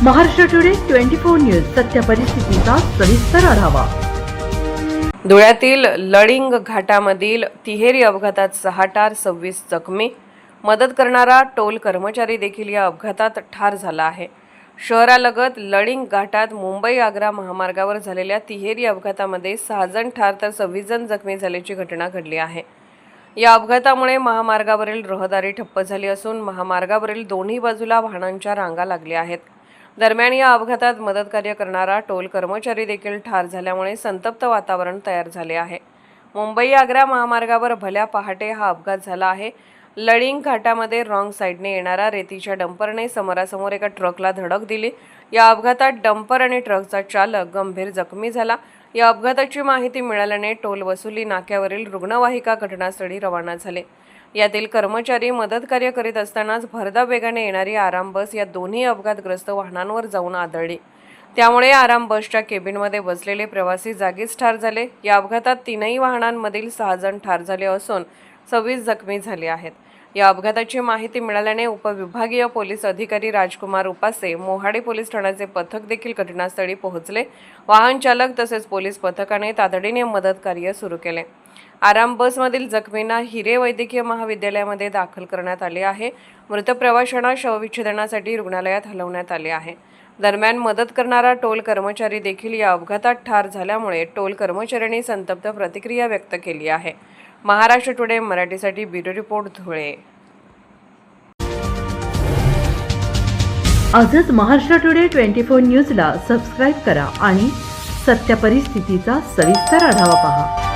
Maharashtra today 24 news सत्य परिस्थितीचा सविस्तर आढावा। धुळ्यातील लळिंग घाटामधील तिहेरी अपघातात 6 ठार 26 जखमी। मदत करणारा टोल कर्मचारी देखील या अपघातात ठार झाला आहे। शहरालगत लळिंग घाटात मुंबई आग्रा महामार्गावर झालेल्या तिहेरी अपघातामध्ये 6 जण ठार तर 26 जण जखमी झाल्याची घटना घडली आहे। या अपघातामुळे महामार्गावरील रहदारी ठप्प झाली असून महामार्गावरील दोन्ही बाजूला वाहनांच्या रांगा लागल्या आहेत। दरम्यान या अपघातात मदत कार्य करणारा टोल कर्मचारी देखील ठार झाल्यामुळे संतप्त वातावरण तयार झाले आहे। मुंबई आग्रा महामार्गावर भल्या पहाटे हा अपघात झाला आहे। लळिंग घाटामध्ये रॉंग साईडने येणारा रेतीच्या डंपरने समोरासमोर एका ट्रकला धडक दिली। या अपघातात डंपर आणि ट्रकचा चालक गंभीर जखमी झाला। या अपघाताची माहिती मिळाल्याने टोल वसुली नाक्यावरील रुग्णवाहिका घटनास्थळी रवाना झाले। यातील कर्मचारी मदत कार्य करीत असतानाच भरधाव वेगाने येणारी आराम बस या दोन्ही अपघातग्रस्त वाहनांवर जाऊन आदळली। त्यामुळे आराम बसच्या केबिनमध्ये बसलेले प्रवासी जागीच ठार झाले। या अपघातात तीनही वाहनांमधील 6 जण ठार झाले असून 26 जखमी झाले आहेत। या अपघाताची माहिती मिळाल्याने उपविभागीय पोलीस अधिकारी राजकुमार उपासे मोहाडी पोलीस ठाण्याचे पथक देखील घटनास्थळी पोहोचले। वाहन चालक तसेच पोलीस पथकाने तातडीने मदत कार्य सुरू केले। आराम बसमधील जखमींना हिरे वैद्यकीय महाविद्यालयामध्ये दाखल करण्यात आले आहे। मृत प्रवाशांना शवविच्छेदनासाठी रुग्णालयात हलवण्यात आले आहे। दरम्यान मदत करणारा टोल कर्मचारी देखील या अपघातात ठार झाल्यामुळे टोल कर्मचाऱ्यांनी संतप्त प्रतिक्रिया व्यक्त केली आहे। महाराष्ट्र टुडे मराठीसाठी ब्युरो रिपोर्ट धुळे। आजच महाराष्ट्र टुडे 24 न्यूजला सबस्क्राइब करा आणि सत्य परिस्थितीचा सविस्तर आढावा पहा।